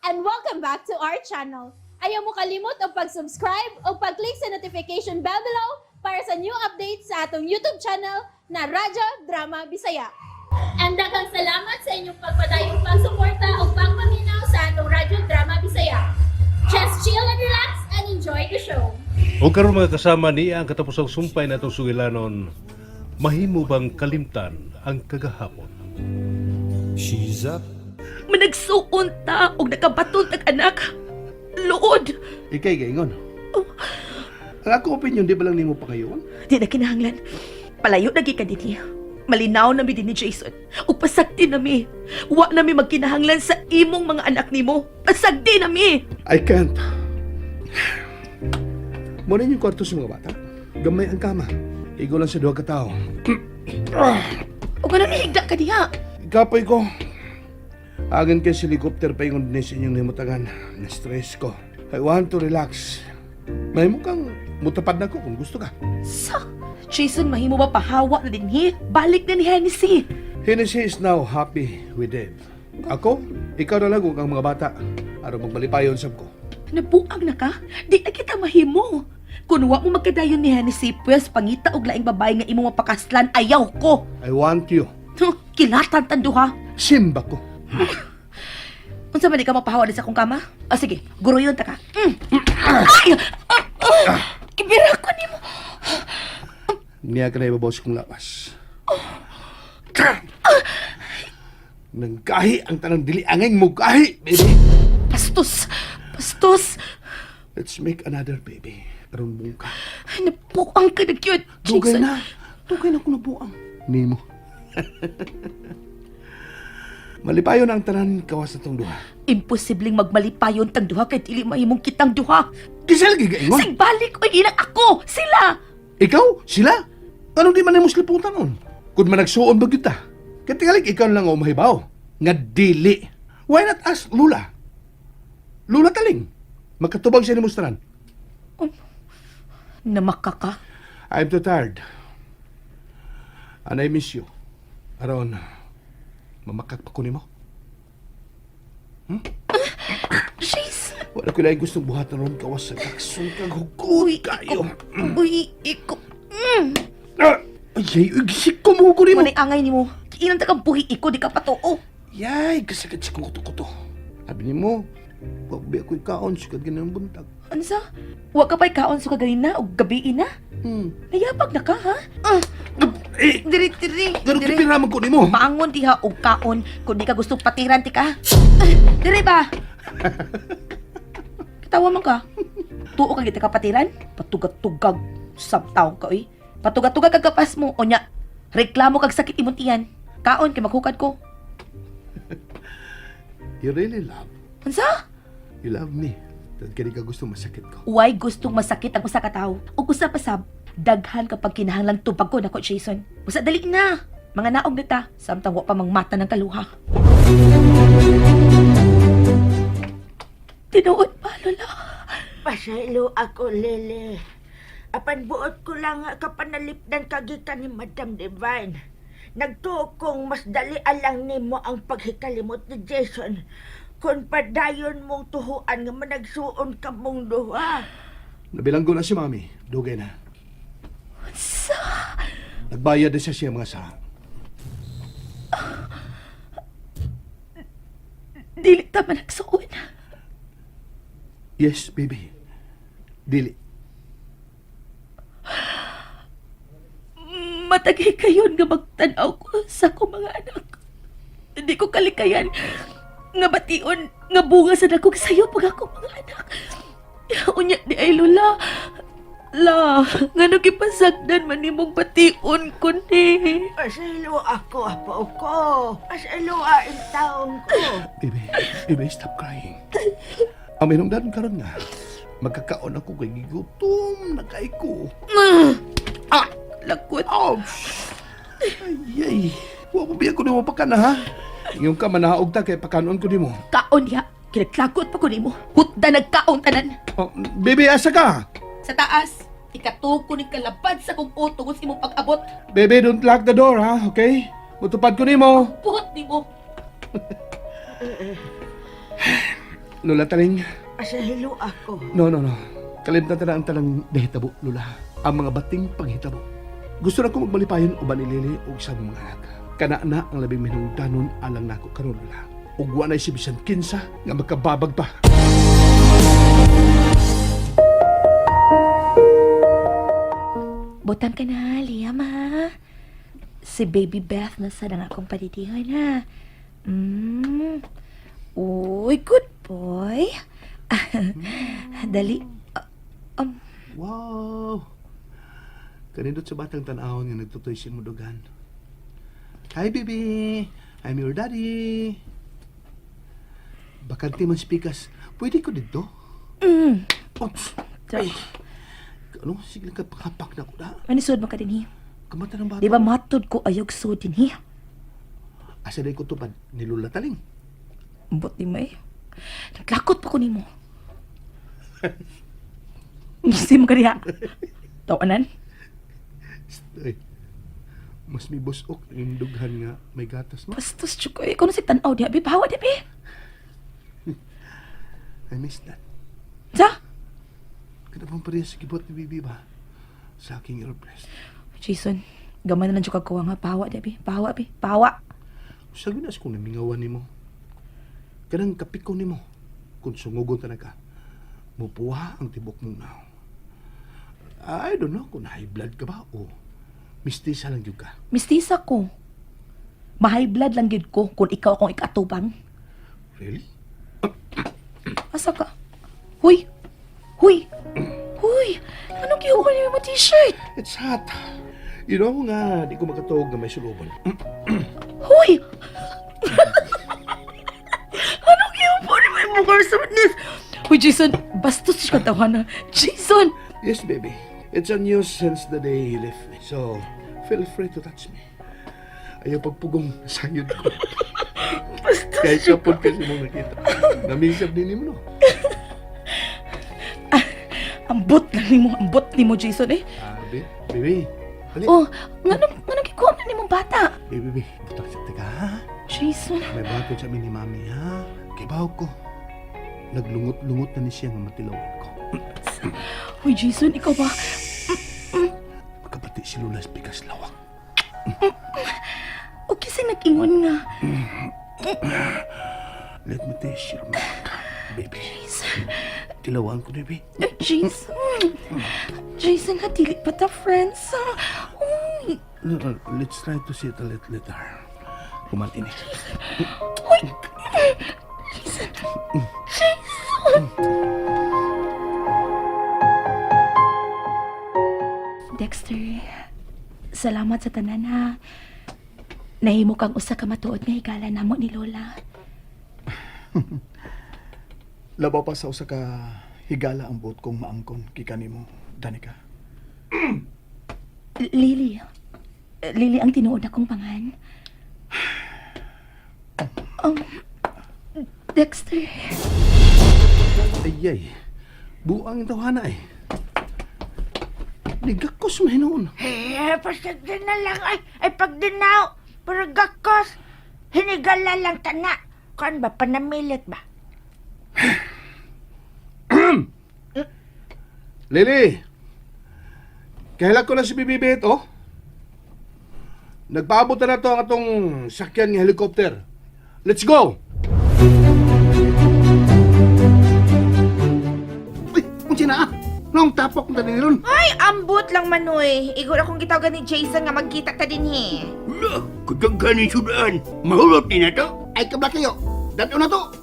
and welcome back to our channel. Ayaw mo kalimot o pag-subscribe o pag-click sa notification bell below para sa new updates sa atong YouTube channel na Radyo Drama Bisaya. And daghang salamat sa inyong pagpadayong pagsuporta o pagpaminaw sa atong Radyo Drama Bisaya. Just chill and relax and enjoy the show. O karon mga kasama niya ang katapusang sumpay na itong sugilanon, mahimo bang kalimtan ang kagahapon? She's up. Managsuon ta og nakabaton tag anak. Lord, Ikay gaingon. Ang ako opinion, di ba lang nimo pa ngayon? di na kinahanglan. Palayo na ka dinhi. Malinaw na mi din ni Jason. Ug pasagdi na mi. Wa na mi magkinahanglan sa imong mga anak nimo. Pasagdi na mi. I can't. Muna yung kwarto sa mga bata. Gamay ang kama. Igo lang sa duha ka tao. Ug ano higda ka diha? Kapoy ko. Agan kay sa helicopter pa yung sa inyong himutangan. Na-stress ko. I want to relax. May mukhang mutapad na ko kung gusto ka. Sa Jason, mahimo ba pahawa na dinhi? Balik na ni Hennessy. Hennessy is now happy with Dave. Ako, ikaw na lang ang mga bata. Araw magbalipayon sab ko. Nabuang na ka? Di na kita mahimo. Kung wa mo magkadayon ni Hennessy, pues pangita og laing babae nga imong mapakaslan, ayaw ko. I want you. Kilatan tanduha. Simba ko. Unsa man di ka mapahawa din sa akong kama? Sige, guruyon ta ka. Ay! Kibira ko nimo. Niya ka na ibabaw sa kong lawas. Nangkahi ang tanang dili angay mo kahi, baby. Pastos! Pastos! Let's make another baby. Karon buong ka. Ay, napuang ka na cute. Dugay na. Dugay na kung nabuang. Nimo. Malipayon ang tanan kawas na tong duha. Imposibleng magmalipayon tang duha kay dili mahimong kitang duha. Kisa lagi gaingon. Sig balik o ilang ako! Sila! Ikaw? Sila? Anong di man ay musliputan nun? Kung man nagsuon ba kita? Katingalik ikaw lang o mahibaw. Nga dili. Why not ask Lula? Lula taling. Magkatubag siya ni Mustaran. Namaka ka? I'm too tired. And I miss you. Aron, mamakak pa ko ni mo. Jason! Wala ko na gustong buhatan ron kawas sa kaksong kaghugot kayo. Uy, iko. Ay, gisik ko mo ko ni mo. Manay angay ni mo. Ilang tagang buhi iko, di ka patuo. Yay, kasagad sa kong kuto-kuto. Sabi ni mo, wag ba ako'y kaon sugad ganang buntag. Ano sa? Huwag ka pa'y kaon sa kaganin na o gabiin na? Nayapag na ka, ha? Diri. Ganun kipiraman ko ni mo. Paangon di ha o kaon kung di ka gusto patiran ti ka. Diri ba? Katawa man ka. Tuo ka kita ka patiran? Patugat-tugag. Sabtaw ka, oy. Patugat-tugag kag kapas mo. O nya, reklamo kag sakit imong tiyan. Kaon kay maghukad ko. You really love. Unsa? You love me. Dahil kaya ka gusto masakit ko. Uway gustong masakit ang usa ka tawo. O usa pa sab, daghan kapag kinahanglang tubag ko nako Jason. Usa dali na. Mga naog na ta, samtang wa pa mangmata ng kaluha. Tinuod pa, Lola. Pasaylo ako, Lele. Apan buot ko lang nga kapanalipdan kagikan ni Madam Divine. Nagtuo kong mas dali alang nimo ang paghikalimot ni Jason kung padayon mong tuhuan nga managsuon ka mong duha. Nabilanggo na si Mami. Dugay na. Sa... Nagbayad na siya mga sa. Dili ta man nagsuon. Yes, baby. Dili. Matagi kayon nga magtanaw ko sa akong mga anak. Hindi ko kalikayan nga bation nga bunga sa dakog sayo pag akong mga anak. Unya di ay Lola. La, nga nagipasagdan man nimong bation ko ni. Pasaylo ako, apo ko. Pasaylo ang taong ko. Baby, stop crying. Ang minungdan karon nga. Magkakaon ako kay gigutom na kay ko. Lakot. Ouch! Ay, wa mo biya ko ni mo pakan ha? Yung ka manahaog ta kay pakanon ko ni mo. Kaon ya. Kinaglagot pa ko nimo. Hutda nagkaon tanan. Oh, baby, asa ka? Sa taas, ikatuko ni kalabad sa kong auto kung imong pag-abot. Baby, don't lock the door ha, okay? Mutupad ko ni mo. Buhat nimo. Lula Taling. Pasahilo ako. No. Kalimtan na ang talang dahitabo, Lula. Ang mga bating panghitabo. Gusto na ko magbalipayon uban ni Lili o isang mga anak. Kana na ang labing minungdanon alang nako karon, Lula. Ug wa na si bisan kinsa nga magkababag pa. Butang ka na, Liam, ha? Si Baby Beth na sa nang akong panitingan, ha? Uy, good boy. Dali. Wow! Kanindot sa batang tanahon nga nagtutoy si Mudugan. Hi, baby! I'm your daddy! Bakante man spikas. Pwede ko dito? Oops! Ay! Ano? Sige lang kapak na ko na. Manisod mo ka din, Kamata ng bata. Di ba matod ko ayog so din, Asa na ko tupad ni Lula Taling. Ambot ni May. Naglakot pa ko ni mo. Ngisi mo ka diha. Tawanan? Ay, mas may busok yung dughan nga may gatas mo. Bastos, Chukoy. Kung si tanaw diha, bi, bahawa diha, bi. I miss that. Sa? Kadapang pareha sa kibot ni Bibi ba? Sa aking airpress. Jason, gamay na lang siya kagkuha nga. Bahawa diha, bi. Bahawa, bi. Bahawa. Sa ginas kung namingawan ni mo. Kanang kapiko ni mo. Kung sungugon talaga. Mupuha ang tibok mong now. I don't know kung high blood ka ba o mistisa lang yun ka. Mistisa ko. Mahay blood lang yun ko kung ikaw akong ikatubang. Really? Asa ka? Huy! Huy! Huy! Anong kihuha niyo yung t-shirt? It's hot. You know nga, di ko makatawag na may suluban. Huy! Anong kihuha niyo yung mukha sa witness? Huy, Jason! Bastos siya katawa na. Jason! Yes, baby. It's a news since the day he left me. So, feel free to touch me. Ayaw pagpugong sayod ko. Kahit sa pod kasi mong nakita. Namisap din mo, no? Ambot ni mo, Jason, eh. Baby. Hali. Oh, nga kikuha na ni mong bata. Baby, butak sa taga, ha? Jason. May bato sa amin ni Mami, ha? Kibaw ko. Naglungot-lungot na ni siya ng matilawan ko. Huy, Jason, ikaw ba? Magkapati si Lula Spikas lawak. O kasi nag-ingon nga. Let me taste your mouth, baby. Jason. Tilawan ko, baby. Jason. Jason, natili pa ta, friends. Uy. No, let's try to sit a little later. Kumatin eh. Uy. Jason. Jason. Dexter, salamat sa tanan, ha. Nahimo kang usa ka matuod nga higala namo ni Lola. Labaw pa sa usa ka higala ang buot kong maangkon kika nimo, Danica. Lily. Lily ang tinuod akong pangan. Dexter. Ayay. Buang ito, Hana eh. Nigakos mo hinoon. Pasagdan na lang ay pagdinaw. Pero gakos. Hinigala lang tana. Kan ba, panamilit ba? Lily! Kailan ko na si Bibibit, oh? Nagpaabot na to ang atong sakyan ng helicopter. Let's go! Uy, unsi na ah! Nung tapok na rin Ay, ambot lang manoy. Igor akong gitawagan ni Jason nga magkita ta din he. Wala, kagagani sudaan. Mahulot ni na to. Ay, kabla kayo. Dato na to.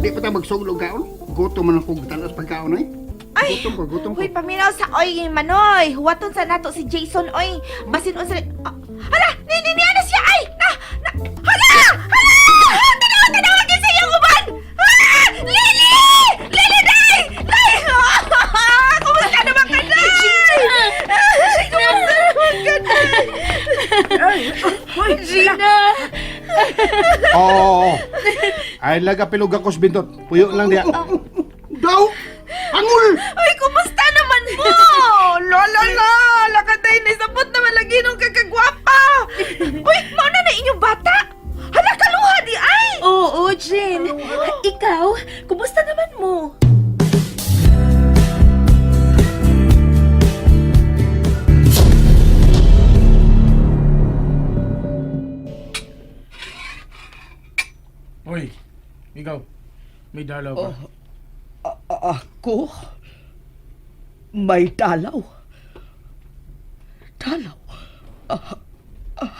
Di pa tayo magsuglo kaon. Gutom man akong tanas pagkaon ay. Ay, Gutom ko. Huy, paminaw sa oy, manoy. Huwaton sa nato si Jason, oy. Basin unsa... Hala! Ni ano siya, ay! Hala! Tanawa, din sa iyang uban! Lily! Lily, day! Day! Kumusta naman ka, day? Kumusta naman ka, day? Hoy, Gina! Oo. Ay, laga pilugakos bintot. Puyo lang diya. Daw! Angul! Ay, kumusta naman mo? Lola la! Lakatay na isapot naman lagi nung kakagwapa! Uy, mauna na inyong bata! Hala, kaluha di ay! Oo, Eugene. Ikaw, kumusta naman mo? Hoy, ikaw, may dalaw ka. Ako? May dalaw? Dalaw?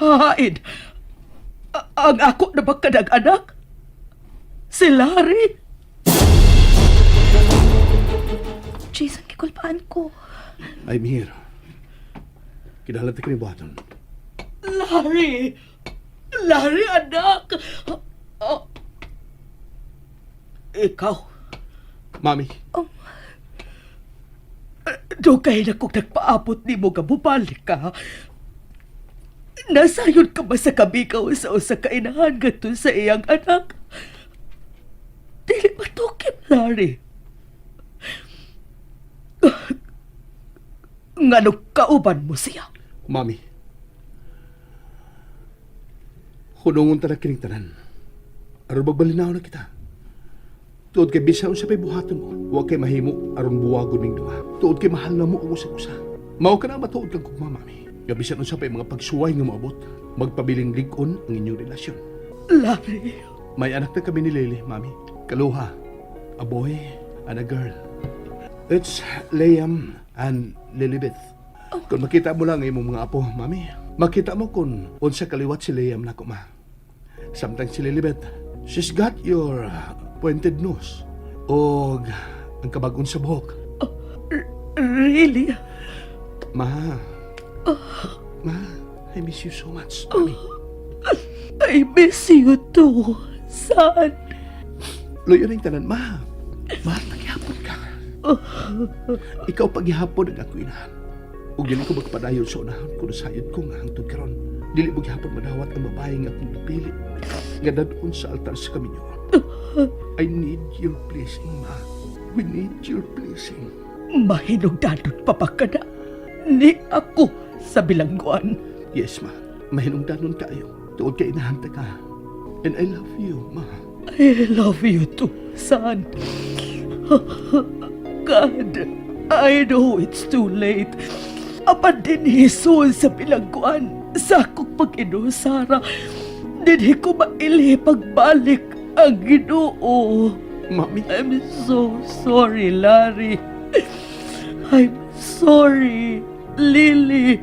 Hain? Ang ako na magkanang anak? Si Larry? Jason, kikulpaan ko. I'm here. Kinahanglan ka ni buhaton. Larry! Larry, anak! Ikaw, Mami, dugay na kung nagpaabot ni mo nga bubalik ka. Nasayon ka ba sa kabikaw sa usa ka inahan gato sa iyang anak? Dili matukip, Larry. Ngano kauban mo siya? Mami. Hunungon ta na kining tanan. Aron magbalinaw na kita. Tuod kay bisaon sa pay buhaton mo, huwag kay mahimo aron buwagon ning duha. Tuod kay mahal na mo ang usa-usa. Mao ka na matuod kang kugma, mami. Gabisan sa pay mga pagsuway nga maabot, magpabiling lig-on ang inyong relasyon. Larry, May anak na kami ni Lily, mami. Kaluha. A boy and a girl. It's Liam and Lilibeth. Kung makita mo lang ang imong mga apo, mami, makita mo kung unsa kaliwat si Liam na ma. Sometimes si Lilibeth, she's got your pointed nose. O ang kabag-on sa buhok. really? Ma, I miss you so much, mami. I miss you too, son. Loyo na yung tanan, ma. Ma, paghihapon ka. Ikaw paghihapon ang ako inahan. Ug dili ko magpadayon sa unahon kung nasayod ko nga hangtod karon. Dili maghihapon madawat ang babae nga akong napili. Nga dadun sa altar sa kaminyo. I need your blessing, ma. We need your blessing. Mahinugdanon pa ba ka na? Ni ako sa bilangguan. Yes, ma. Mahinungdanon kayo. Tuod ka inahanta ka. And I love you, ma. I love you too, son. God, I know it's too late. Apan din hisun sa bilangguan sa akong pag-inusara. Dili ko maili pagbalik ang Ginoo. Mami, I'm so sorry, Larry. I'm sorry, Lily.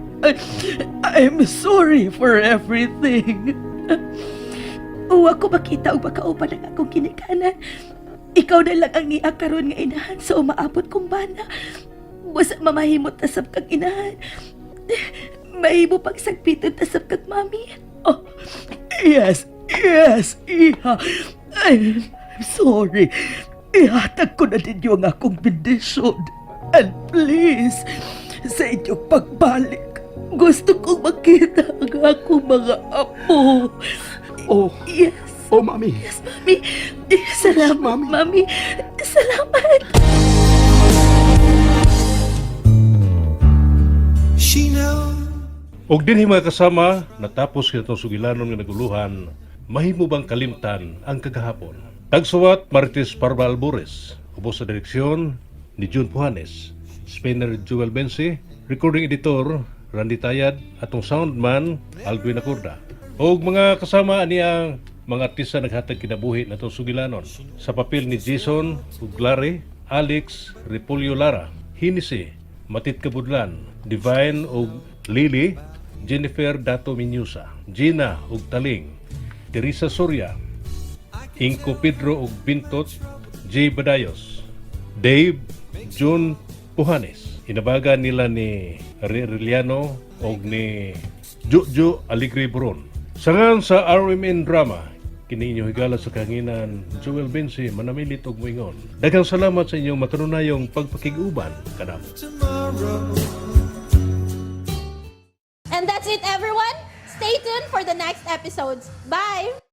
I'm sorry for everything. Uwa ko makita o makaupan ang akong kinikanan. Ikaw na lang ang niya karon nga inahan sa umaabot kong bana. Basta mamahimot tasap kang inahan. Mahimo pang sagpiton tasap kang mami. Oh, yes, Iha. I'm sorry. Ihatag ko na ninyo ang akong bendisyon. And please, sa inyong pagbalik, gusto kong makita ang akong mga apo. oh, Yes, oh, mami. yes, mami. Salamat, Mami. mami. Salamat. She knows. Og dinhi mga kasama, natapos kitong sugilanon nga naguluhan, mahimo bang kalimtan ang kagahapon? Tagsuwat Marites Parva Albores, ubos sa direksyon ni June Pujanes, Spinner Joel Bensi, recording editor Randy Tayad, atong soundman Alvin Acorda. Og mga kasama niya mga artista naghatag kinabuhi natong sugilanon sa papel ni Jason Uglare, Alex Repolyo Lara, Hinisi, Matit Kabudlan, Divine og Lily, Jennifer Dato Minyusa, Gina ug Taling, Teresa Soria, Inko Pedro ug Bintot, Jay Badayos, Dave John Pujanes. Inabagan nila ni Riliano ug ni Jojo Aligre Buron. Sangan sa RMN Drama, kini inyo higala sa kahanginan Joel Bensi manamilit og moingon. Daghang salamat sa inyong makanunayong pagpakiguban kadamo. And that's it, everyone. Stay tuned for the next episodes. Bye!